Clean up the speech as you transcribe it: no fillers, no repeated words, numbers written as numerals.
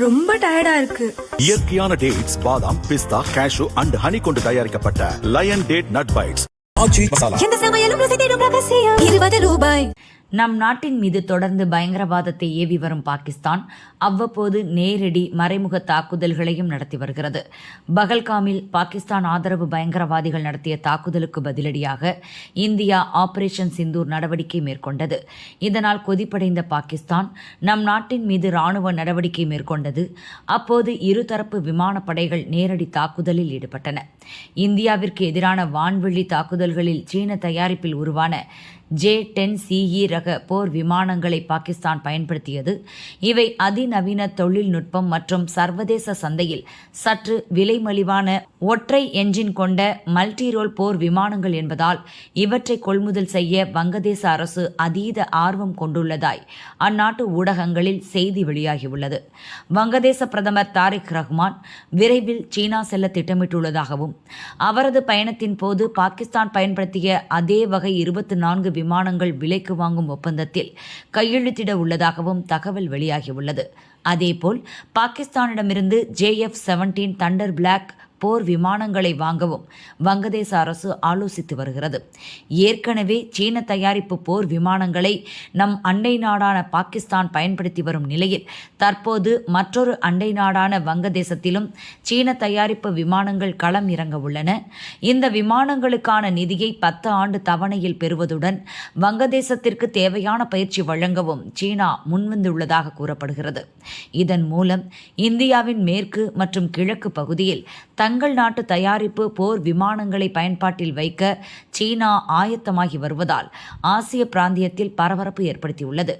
ரொம்ப டயர்டா இருக்கு. இயற்கையான டேட்ஸ், பாதாம், பிஸ்தா, கேஷு அண்ட் ஹனி கொண்டு தயாரிக்கப்பட்ட லயன் டேட் நட் பைட்ஸ். எந்த சமையலும் ருசி தேடும் ரகசியம். 20 ரூபாய். நம் நாட்டின் மீது தொடர்ந்து பயங்கரவாதத்தை ஏவி வரும் பாகிஸ்தான் அவ்வப்போது நேரடி மறைமுக தாக்குதல்களையும் நடத்தி வருகிறது. பகல்காமில் பாகிஸ்தான் ஆதரவு பயங்கரவாதிகள் நடத்திய தாக்குதலுக்கு பதிலடியாக இந்தியா ஆபரேஷன் சிந்தூர் நடவடிக்கை மேற்கொண்டது. இதனால் கொதிப்படைந்த பாகிஸ்தான் நம் நாட்டின் மீது ராணுவ நடவடிக்கை மேற்கொண்டது. அப்போது இருதரப்பு விமானப்படைகள் நேரடி தாக்குதலில் ஈடுபட்டன. இந்தியாவிற்கு எதிரான வான்வெளி தாக்குதல்களில் சீன தயாரிப்பில் உருவான J-10CE ரக போர் விமானங்களை பாகிஸ்தான் பயன்படுத்தியது. இவை அதிநவீன தொழில்நுட்பம் மற்றும் சர்வதேச சந்தையில் சற்று விலை மலிவான ஒற்றை என்ஜின் கொண்ட மல்டிரோல் போர் விமானங்கள் என்பதால் இவற்றை கொள்முதல் செய்ய வங்கதேச அரசு அதீத ஆர்வம் கொண்டுள்ளதாய் அந்நாட்டு ஊடகங்களில் செய்தி வெளியாகியுள்ளது. வங்கதேச பிரதமர் தாரிக் ரஹ்மான் விரைவில் சீனா செல்ல திட்டமிட்டுள்ளதாகவும் அவரது பயணத்தின் போது பாகிஸ்தான் பயன்படுத்திய அதே வகை 24 விமானங்கள் விலைக்கு வாங்கும் ஒப்பந்தத்தில் கையெழுத்திட உள்ளதாகவும் தகவல் வெளியாகியுள்ளது. அதேபோல் பாகிஸ்தானிடமிருந்து JF-17 தண்டர் பிளாக் போர் விமானங்களை வாங்கவும் வங்கதேச அரசு ஆலோசித்து வருகிறது. ஏற்கனவே சீன தயாரிப்பு போர் விமானங்களை நம் அண்டை நாடான பாகிஸ்தான் பயன்படுத்தி வரும் நிலையில் தற்போது மற்றொரு அண்டை நாடான வங்கதேசத்திலும் சீன தயாரிப்பு விமானங்கள் களம் இறங்க உள்ளன. இந்த விமானங்களுக்கான நிதியை 10 ஆண்டு தவணையில் பெறுவதுடன் வங்கதேசத்திற்கு தேவையான பயிற்சி வழங்கவும் சீனா முன்வந்துள்ளதாக கூறப்படுகிறது. இதன் மூலம் இந்தியாவின் மேற்கு மற்றும் கிழக்கு பகுதியில் தங்கள் நாட்டு தயாரிப்பு போர் விமானங்களை பயன்பாட்டில் வைக்க சீனா ஆயத்தமாகி வருவதால் ஆசிய பிராந்தியத்தில் பரபரப்பு ஏற்படுத்தியுள்ளது.